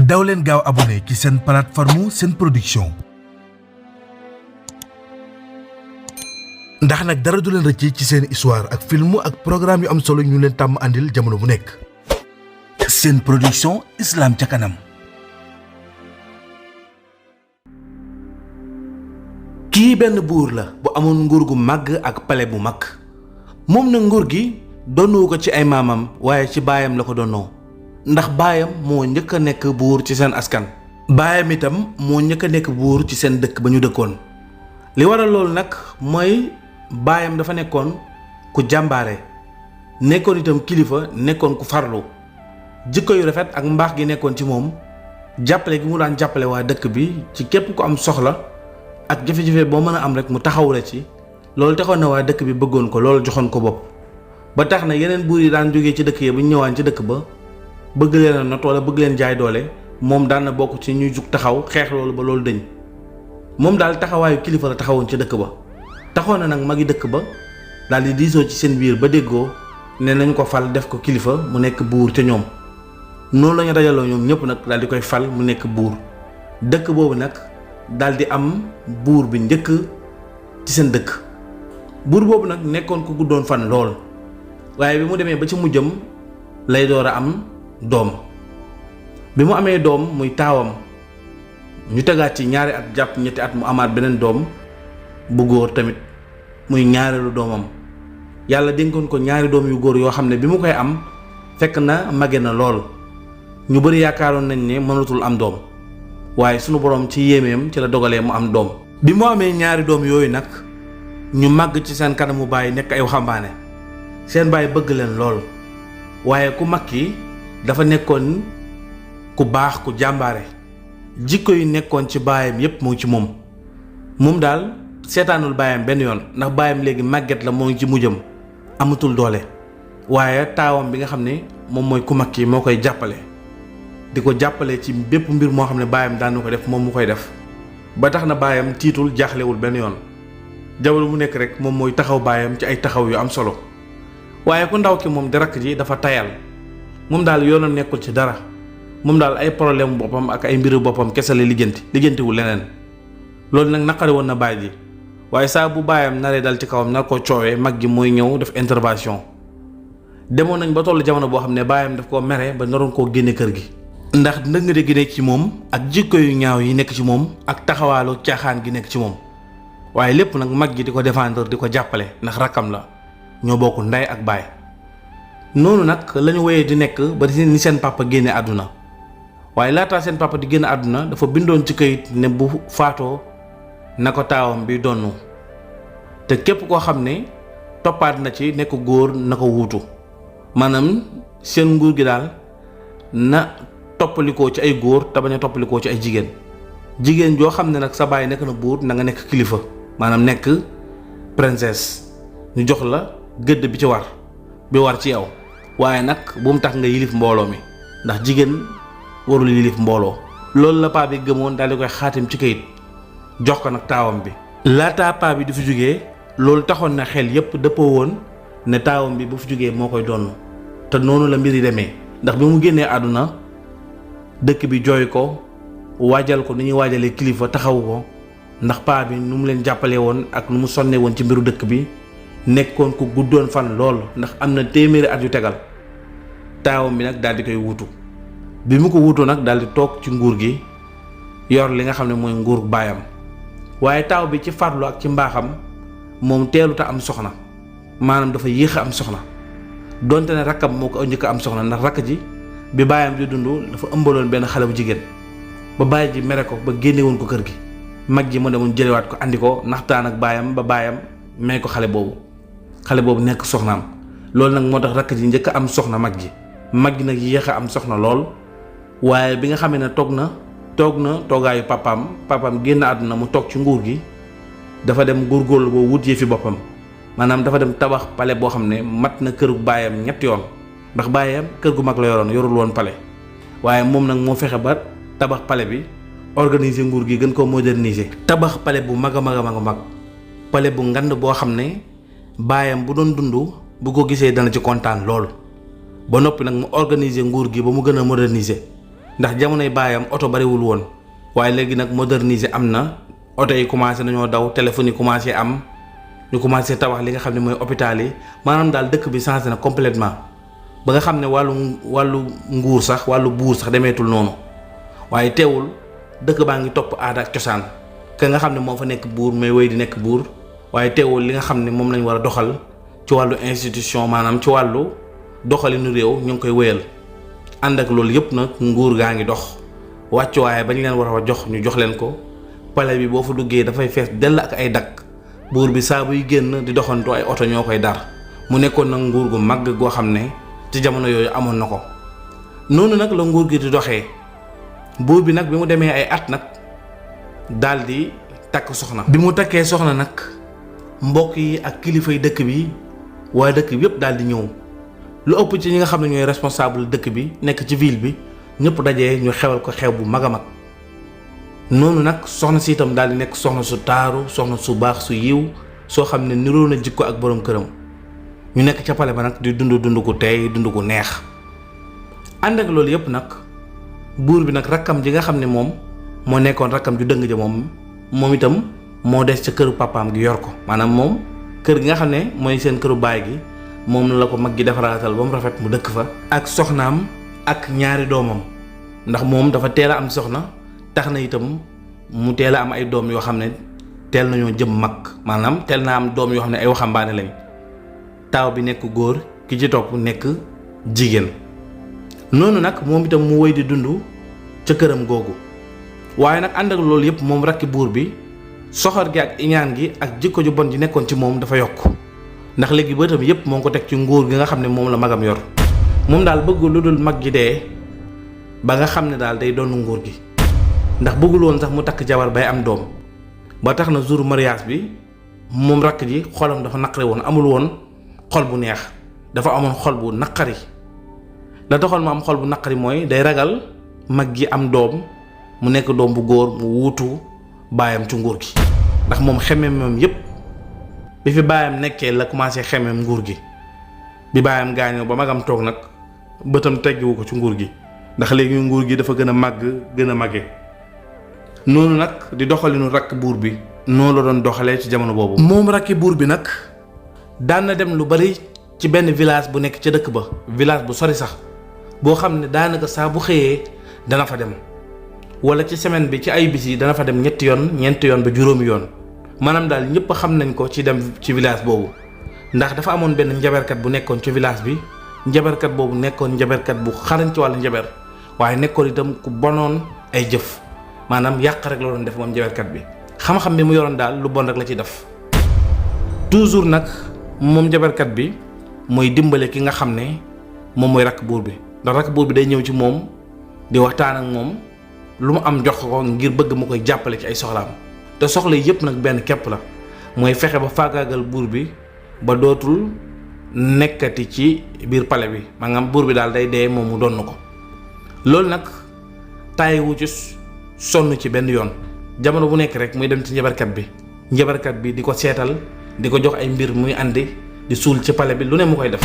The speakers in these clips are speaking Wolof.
daw leen gaaw abonné ci seen plateforme Sen Production ndax nag dara du leen rëcc ci seen histoire ak film ak programme yu am solo ñu leen tàmm àndil jamono bu nekk. Sen Production, Islam ca kanam. kii benn buur la bu amoon nguur gu màgg ak palais bu mag moom na nguur gi donnu ko ci ay maamam waaye ci baayam la ko donnoo ndax baayam moo njëkk a nekk buur ci seen askan. baayam itam moo njëkk a nekk buur ci seen dëkk ba ñu dëkkoon. li waral loolu nag mooy baayam dafa nekkoon ku jàmbaare nekkoon itam kilifa nekkoon ku farlu jikko yu rafet ak mbaax gi nekkoon ci moom jàppale gi mu daan jàppale waa dëkk bi ci képp ku am soxla ak jafe-jafe boo mën a am rek mu taxawu la ci loolu taxoon na waa dëkk bi bëggoon ko loolu joxoon ko bopp ba tax na yeneen buur yi daan jógee ci dëkk yi bu ñu ñëwaan ci dëkk ba bëgg leen a not wala bëgg leen jaay doole moom daan na bokk ci ñuy jug taxaw xeex loolu ba loolu dëñ moom daal taxawaayu kilifa la taxawoon ci dëkk ba taxoon na nag magi dëkk ba daal di diisoo ci seen biir ba déggoo ne nañ ko fal def ko kilifa mu nekk buur ca ñoom noonu la ñu dajaloo ñoom ñëpp nag daal di koy fal mu nekk buur dëkk boobu nag daal di am buur bi njëkk ci seen dëkk buur boobu nag nekkoon ku guddoon fan lool waaye bi mu demee ba ci mujjam lay door a am doom bi mu amee doom muy taawam ñu tegaat ci ñaari at jàpp ñetti at mu amaat beneen doom bu góor tamit muy ñaareelu doomam yàlla dénkoon ko ñaari doom yu góor yoo xam ne bi mu koy am fekk na mage na lool ñu bari yaakaaroon nañ ne mënatul am doom waaye sunu borom ci yéemeem ci la dogalee mu am doom bi mu amee ñaari doom yooyu nag ñu màgg ci seen kanamu baay nekk ay waxambaane seen baay bëgg leen lool waaye ku mag ki dafa nekkoon ku baax ku jàmbaare jikko yi nekkoon ci baayam yépp mu ngi ci moom daal seetaanul baayam benn yoon ndax baayam léegi màgget la moo ngi ci mujjam amatul doole waaye taawam bi nga xam ne moom mooy ku mag ki moo koy jàppale di ko jàppale ci bépp mbir moo xam ne baayam daan na ko def moom mu koy def ba tax na baayam tiitul jaaxlewul benn yoon jamono mu nekk rek moom mooy taxaw baayam ci ay taxaw yu am solo waaye ku ndaw ki moom di rakk ji dafa tayal moom daal yoonam nekkul ci dara moom daal ay problème boppam ak ay mbiru boppam kese la lijjantiwul leneen loolu nag naqari woon na baay ji waaye saa bu baayam naree dal ci kawam nar ko coowee mag gi mooy ñëw def intervention demoon nañ ba tollu jamono boo xam ne baayam daf koo mere ba naroon koo génne kër gi ndax ndëngate gi nekk ci moom ak jikko yu ñaaw yi nekk ci moom ak taxawaalu caaxaan gi nekk ci moom waaye lépp nag mag gi di ko défendre di ko jàppale ndax rakkam la ñoo bokk ndey ak baay noonu nag lañu woyee di nekk ba ni seen papa génne àdduna waaye laataa seen papa di génn àdduna dafa bindoon ci kayit ne bu faatoo na ko taawam bi donnu te képp koo xam ne toppaat na ci nekk góor na ko wuutu maanaam seen nguur gi daal na toppalikoo ci ay góor te bañ a toppalikoo ci ay jigéen joo xam ne nag sa baay nekk na buur na nga nekk kilifa maanaam nekk princesse ñu jox la gëdd bi war ci yow waaye nag bu mu tax nga yilif mbooloo mi ndax jigéen warul yilif mbooloo loolu la paa bi gëmoon daal di koy xaatim ci kayit jox ko nag taawam bi laataa paa bi du fi jógee loolu taxoon na xel yépp dëppoo woon ne taawam bi bu fi jógee moo koy donn te noonu la mbir yi demee ndax bi mu génnee àdduna dëkk bi jooy ko waajal ko ni ñuy waajalee kilifa taxawu ko ndax paa bi nu mu leen jàppale woon ak nu mu sonne woon ci mbiru dëkk bi nekkoon ku guddoon fan lool ndax am na téeméeri at yu tegal taawam bi nag daal di koy wuutu bi mu ko wuutoo nag daal di toog ci nguur gi yor li nga xam ne mooy nguur baayam waaye taaw bi ci farlu ak ci mbaaxam moom teeluta am soxna maanaam dafa yéex a am soxna donte ne rakkam moo ko njëkk a am soxna ndax rakk ji bi baayam di dund dafa ëmbaloon benn xale bu jigéen ba baay ji mere ko ba génne woon ko kër gi mag ji mu demoon jëlewaat ko andi ko naxtaan ak baayam ba baayam may ko xale boobu nekk soxnaam loolu nag moo tax rakk ji njëkk a am soxna mag ji nag yéex a am soxna lool waaye bi nga xamee ne toog na toogaayu papaam génn àdduna mu toog ci nguur gi dafa dem góorgóorlu boo wut yëfi boppam maanaam dafa dem tabax pale boo xam ne mat na këru baayam ñetti yoon ndax baayam kër gu mag la yorul woon pale waaye moom nag moo fexe ba tabax pale bi organiser nguur gi gën koo moderniser tabax pale bu mag a mag pale bu ngand boo xam ne baayam bu doon dund bu ko gisee dana ci kontaan lool ba noppi nag mu organiser nguur gi ba mu gën a moderniser ndax jamonoy baayam oto bariwul woon waaye léegi nag moderniser am na oto yi commencé nañoo daw téléphone yi commencé am ñu commencé tabax li nga xam ne mooy hôpital yi maanaam daal dëkk bi changé na complètement ba nga xam ne wàllu nguur sax wàllu buur sax demeetul noonu waaye teewul dëkk baa ngi topp aada ak cosaan ka nga xam ne moo fa nekk buur may wéy di nekk buur waaye teewul li nga xam ne moom lañ war a doxal ci wàllu institution maanaam ci wàllu doxalinu réew ñu ngi koy wéyal ànd ak loolu yëpp nag nguur gaa ngi dox wàccuwaaye bañ leen war a jox ñu jox leen ko palais bi boo fa duggee dafay fees dell ak ay dakk buur bi saa buy génn di doxantu ay oto ñoo koy dar mu nekkoon nag nguur gu mag goo xam ne ci jamono yooyu amoon na ko noonu nag la nguur gi di doxee buur bi nag bi mu demee ay at nag daal di takk soxna bi mu takkee soxna nag mbokk yi ak kilifay dëkk bi waaye dëkk bi yëpp daal di ñëw lu ëpp ci ñi nga xam ne ñooy responsable dëkk bi nekk ci ville bi ñëpp dajee ñu xewal ko xew bu mag a mag noonu nag soxna si itam daal di nekk soxna su taaru soxna su baax su yiw soo xam ne niroo na jikko ak borom këram ñu nekk ca pale ba nag di dund ku teey dund ku neex ànd ak loolu yëpp nag buur bi nag rakkam ji nga xam ne moom moo nekkoon rakkam ju dëng ja moom itam moo des ca këru papaam gi yor ko maanaam moom kër gi nga xam ne mooy seen këru baay gi moom la ko mag gi defaraatal ba mu rafet mu dëkk fa ak soxnaam ak ñaari doomam ndax moom dafa teel a am soxna tax na itam mu teel a am ay doom yoo xam ne teel nañoo jëm mag maanaam teel naa am doom yoo xam ne ay waxambaane lañ taaw bi nekk góor ki ci topp nekk jigéen noonu nag moom itam mu wéy di dund ca këram googu waaye nag ànd ak loolu yëpp moom rakki buur bi soxor gi ak iñaan gi ak jikko ju bon ji nekkoon ci moom dafa yokk ndax léegi bëtam yëpp moo ngi ko teg ci nguur gi nga xam ne moom la magam yor moom daal bëggul lu dul mag gi dee ba nga xam ne daal day doon nguur gi ndax bëggul woon sax mu takk jabar bay am doom ba tax na jour mariage bi moom rakk ji xolam dafa naqari woon amul woon xol bu neex dafa amoon xol bu naqari la taxoon mu am xol bu naqari mooy day ragal mag gi am doom mu nekk doom bu góor mu wuutu baayam ci nguur gi ndax moom xemeem moom yépp bi fi baayam nekkee la commencé xemeem nguur gi bi baayam gaañoo ba magam toog nag bëtam teggiwu ko ci nguur gi ndax léegi nguur gi dafa gën a màgg gën a màgge noonu nag di doxalinu rakk buur bi noonu la doon doxalee ci jamono boobu moom rakki buur bi nag daan na dem lu bari ci benn village bu nekk ca dëkk ba village bu sori sax boo xam ne daanaka saa bu xëyee dana fa dem wala ci semaine bi ci ay bis yi dana fa dem ñeenti yoon ba juróomi yoon maanaam daal ñëpp xam nañ ko ci dem ci village boobu ndax dafa amoon benn njaberkat bu nekkoon ci village bi njaberkat boobu nekkoon njaberkat bu xarañ ci wàllu njaber waaye nekkoon itam ku bonoon ay jëf maanaam yàq rek la doon def moom njaberkat bi xam-xam bi mu yoroon daal lu bon rek la ciy def toujours nag moom njaberkat bi mooy dimbale ki nga xam ne moom mooy rakk buur bi ndax rakk buur bi day ñëw ci moom di waxtaan ak moom lu mu am jox ko ngir bëgg mu koy jàppale ci ay soxlaam te soxla yépp nag benn képp la mooy fexe ba faagaagal buur bi ba dootul nekkati ci biir palais bi maanaam buur bi daal day dee moom mu donn ko loolu nag tàyyiwu ci sonn ci benn yoon jamono bu nekk rek muy dem ci njabarkat bi di ko seetal di ko jox ay mbir muy andi di suul ci palais bi lu ne mu koy def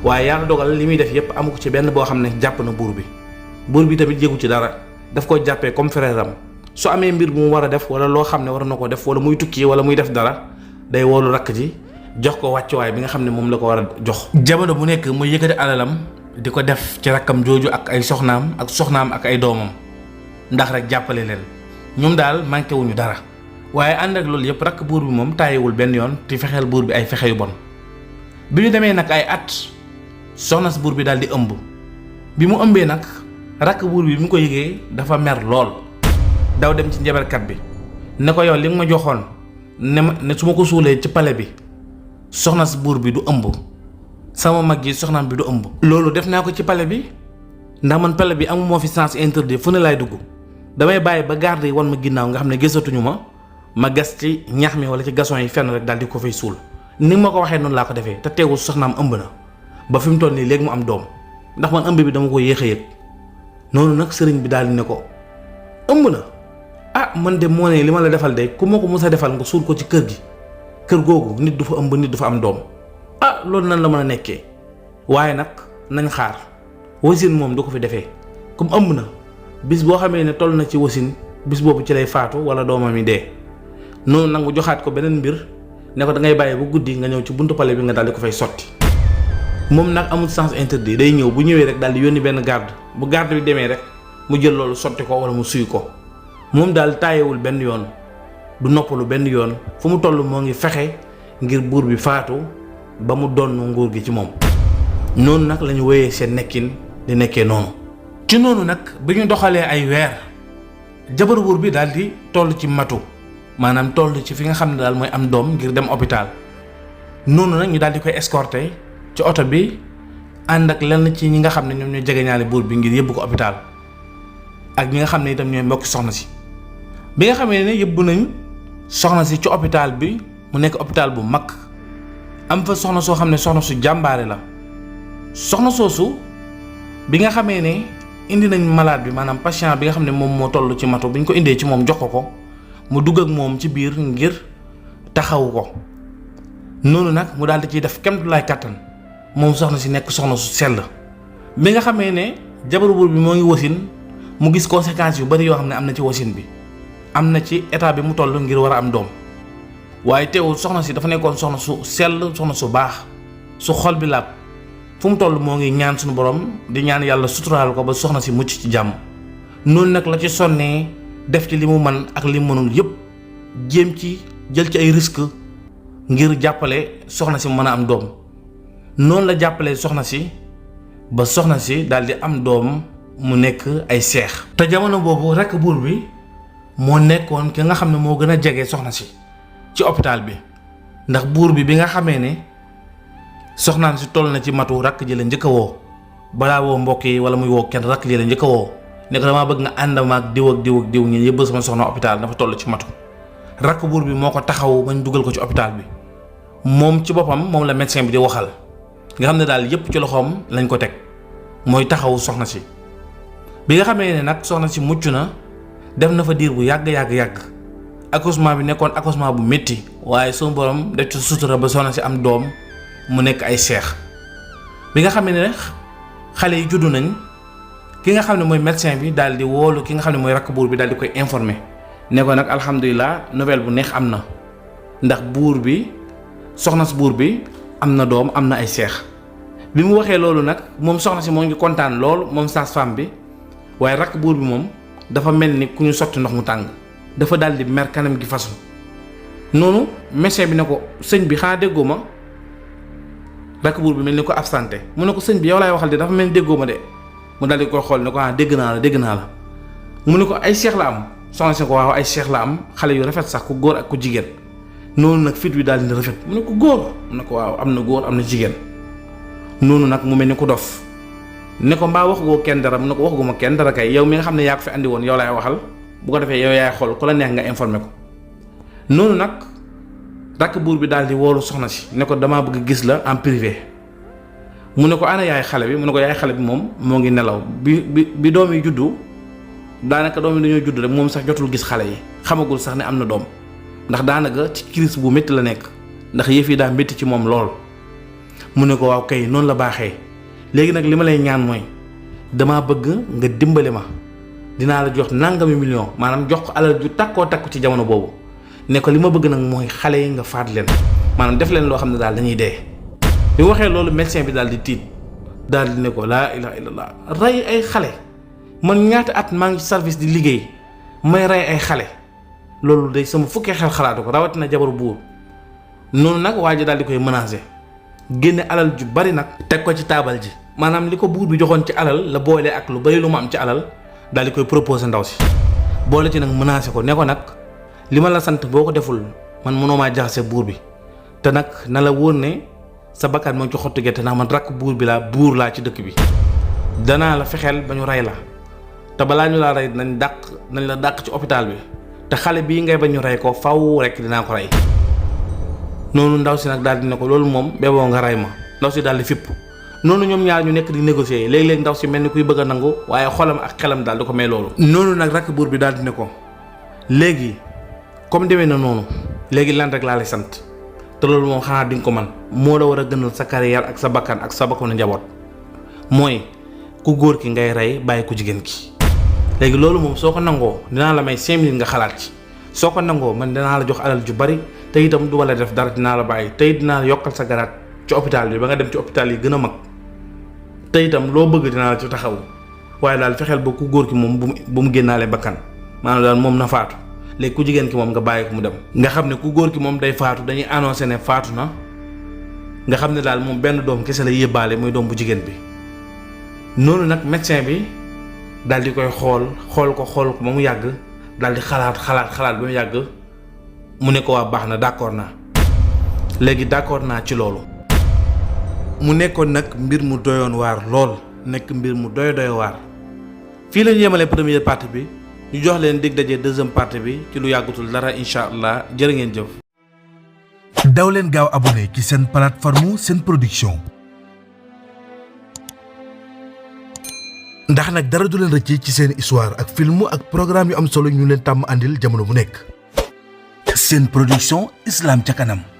waaye yàlla dogal li muy def yépp amu ko ci benn boo xam ne jàpp na buur bi tamit jégu ci dara daf ko jàppee comme frère am su amee mbir bu mu war a def wala loo xam ne war na ko def wala muy tukki wala muy def dara day woolu rakk ji jox ko wàccuwaay bi nga xam ne moom la ko war a jox jamono bu nekk muy yëkkati alalam di ko def ci rakkam jooju ak ay soxnaam ak ay doomam ndax rek jàppale leen ñoom daal manqué wuñu dara waaye ànd ak loolu yëpp rakk buur bi moom tàyyiwul benn yoon te fexeel buur bi ay fexe yu bon bi ñu demee nag ay at soxna si buur bi daal di ëmb bi mu ëmbee nag rakk buur bi mu ko yëgee dafa mer lool daw dem ci njabarkat bi ne ko yow li nga ma joxoon ne su ma ko suulee ci palais bi soxna si buur bi du ëmb sama mag yi soxnaam bi du ëmb loolu def naa ko ci palais bi ndax man palais bi amu moo fi sens interdit fu ne laay dugg damay bàyyi ba garde yi wan ma ginnaaw nga xam ne gisatuñu ma gas ci ñax mi wala ci gason yi fenn rek daal di ko fay suul ni ma ko waxee noonu laa ko defee te teewul soxnaam ëmb na ba fi mu toll nii léegi mu am doom ndax man ëmb bi dama ko yéex a yëg noonu nag sëriñ bi daal di ne ko ëmb na ah man de moo ne li ma la defal de ku ma ko mës a defal nga suul ko ci kër gi kër googu nit du fa ëmb nit du fa am doom loolu nan la mën a nekkee waaye nag nañ xaar wasin moom du ko fi defee comme ëmb na bis boo xamee ne toll na ci wasin bis boobu ci lay faatu wala doomam yi dee. noonu nag mu joxaat ko beneen mbir ne ko da ngay bàyyi bu guddi nga ñëw ci buntu pale bi nga daal di ko fay sotti. moom nag amul sens interdit, day ñëw bu ñëwee rek daal di yónni benn garde bu garde bi demee rek mu jël loolu sotti ko wala mu suy ko. moom daal taayewul benn yoon du noppalu benn yoon fu mu toll moo ngi fexe ngir buur bi faatu ba mu donn nguur gi ci moom. noonu nag lañu wéyee seen nekkin di nekkee noonu. ci noonu nag bi ñu doxalee ay weer jabaru buur bi daal di toll ci matu maanaam toll ci fi nga xam ne daal mooy am doom ngir dem hôpital. noonu nag ñu daal di koy escorter ci oto bi ànd ak lenn ci ñi nga xam ne ñoom ñooy jegeñaale buur bi ngir yóbbu ko hôpital ak ñi nga xam ne itam ñooy mbokki soxna si. bi nga xamee ne yóbbu nañ soxna si ci hôpital bi mu nekk hôpital bu mag am fa soxna soo xam ne soxna su jàmbaare la. soxna soosu bi nga xamee ne indi nañ malade bi maanaam patient bi nga xam ne moom moo toll ci matu bi ñu ko indee ci moom jox ko mu dugg ak moom ci biir ngir taxawu ko. noonu nag mu daal di ciy def kéem lay kàttan moom soxna si nekk soxna su sell. bi nga xamee ne jabaru buur bi moo ngi wasin mu gis conséquences yu bari yoo xam ne am na ci wasin bi am na ci état bi mu toll ngir war a am doom waaye teewul soxna si dafa nekkoon soxna su sell soxna su baax su xol bi laab fu mu toll moo ngi ñaan suñu borom di ñaan yàlla suturaal ko ba soxna si mucc ci jàmm. noonu nag la ci sonnee def ci li mu man ak li mu mënul yépp jéem ci jël ci ay risques ngir jàppale soxna si mu mën a am doom. noonu la jàppalee soxna si ba soxna si daal di am doom mu nekk ay seex. te jamono boobu rekk buur bi moo nekkoon ki nga xam ne moo gën a jege soxna si ci hôpital bi ndax buur bi nga xamee ne soxnaan si toll na ci matu rakk ji la njëkk a woo balaa woo mbokk yi wala muy woo kenn rakk ji la njëkk a woo ne ko damaa bëgg nga àndama ak diw ak diw ak diw ngeen yëbbal sama soxna hôpital dafa toll ci matu. rakk buur bi moo ko taxaw bañ dugal ko ci hôpital bi moom ci boppam moom la médecin bi di waxal nga xam ne daal yépp ci loxoom lañ ko teg mooy taxawu soxna si. bi nga xamee ne nag soxna si mucc na def na fa diir bu yàgg accouchement bi nekkoon accouchement bu métti waaye sunu borom def ci sutura ba soxna si am doom mu nekk ay seex. bi nga xamee ne xale yi juddu nañ ki nga xam ne mooy médecin bi daal di woolu ki nga xam ne mooy rakk buur bi daal di koy informer ne ko nag alhamdulilah nouvelle bu neex am na ndax buur bi soxna si buur bi am na doom am na ay seex. bi mu waxee loolu nag moom soxna si moo ngi kontaan lool moom sage-femme bi waaye rakk buur bi moom dafa mel ni ku ñu sotti ndox mu tàng dafa daal di mer kanam gi fasu. noonu médecin bi ne ko sëñ bi xanaa déggoo ma rakk buur bi mel ni ko absenté mu ne ko sëñ bi yow laay waxal de dafa mel ni déggoo ma de mu daal di koy xool ne ko dégg naa la mu ne ko ay seex la am soxna si ko waaw ay seex la am xale yu rafet sax ku góor ak ku jigéen. noonu nag fit wi daal di rafet mu ne ko góor mu ne ko waaw am na góor am na jigéen. noonu nag mu mel ni ku dof ne ko mbaa waxugoo kenn dara mu ne ko waxuguma kenn dara kay yow mi nga xam ne yaa ko fi andi woon yow laay waxal bu ko defee yow yaay xool ku la neex nga informé ko. noonu nag rakk buur bi daal di woolu soxna si ne ko damaa bëgg gis la en privé. mu ne ko ana yaay xale bi mu ne ko yaay xale bi moom moo ngi nelaw bi doom yi juddu daanaka doom yi dañoo judd rek moom sax jotul gis xale yi xamagul sax ne am na doom ndax daanaka ci crise bu métti la nekk ndax yëf yi daa métti ci moom lool. mu ne ko waaw kay noonu la baaxee léegi nag li ma lay ñaan mooy damaa bëgg nga dimbali ma dinaa la jox nangami million maanaam jox ko alal ju takkoo takku ci jamono boobu ne ko li ma bëgg nag mooy xale yi nga faat leen maanaam def leen loo xam ne daal dañuy dee. bi waxee loolu médecin bi daal di tiit daal di ne ko laa ilaha illallah rey ay xale man ñaata at maa ngi service di liggéey may rey ay xale loolu day sama fukkee xel xalaatu ko rawatina jabaru buur. noonu nag waa ji daal di koy menacer génne alal ju bari nag teg ko ci taabal ji maanaam li ko buur bi joxoon ci alal la boole ak lu bari lu mu am ci alal daal di koy proposer ndaw si boole ci nag menacer ko ne ko nag li ma la sant boo ko deful man mënoo maa jaxase buur bi te nag na la wóor ne sa bakkan moo ci xottu gerte ndax man rakk buur bi laa buur laa ci dëkk bi danaa la fexeel ba ñu rey la te balaa ñu laa rey nañ la dàq ci hôpital bi te xale bii ngay ba ñu rey ko faw rek dinaa ko rey. noonu ndaw si nag daal di ne ko loolu moom beboo nga rey ma ndaw si daal di fipp noonu ñoom ñaar ñu nekk di négocier léeg-léeg ndaw si mel ni kuy bëgg a nangu waaye xolam ak xelam daal di ko may loolu. noonu nag rakk buur bi daal di ne ko léegi comme demee na noonu léegi lan rek laa lay sant te loolu moom xanaa di nga ko man moo la war a gënal sa carrière ak sa bakkan ak sa bakkanu njaboot mooy ku góor ki ngay rey bàyyi ku jigéen ki. léegi loolu moom soo ko nangoo dinaa la may 5 minutes nga xalaat ci soo ko nangoo man dinaa la jox alal ju bari te itam du wala def dara dinaa la bàyyi te it dinaa la yokkal sa garaat ci hôpital bi ba nga dem ci hôpital yi gën a mag te itam loo bëgg dinaa la ci taxaw waaye daal fexeel ba ku góor ki moom bu mu génnaale bakkan maanaam daal moom na faatu léegi ku jigéen ki moom nga bàyyi ko mu dem. nga xam ne ku góor ki moom day faatu dañuy annoncé ne faatu na nga xam ne daal moom benn doom kese la yóbbaale muy doom bu jigéen bi noonu nag médecin bi daal di koy xool ko ba mu yàgg daal di xalaat ba mu yàgg mu ne ko waa baax na d'accord naa léegi d'accord naa ci loolu. mu nekkoon nag mbir mu doyoon waar lool nekk mbir mu doy waar fii la ñu yemale première partie bi ñu jox leen dig daje deuxième partie bi ci lu yàggutul dara incha allah jërë ngeen jëf. daw leen gaaw abonné ci seen plateforme Sen Production ndax nag dara du leen rëcc ci seen histoire ak film ak programme yu am solo ñu leen tàmm andil jamono bu nekk. Sen Production, Islam ca kanam.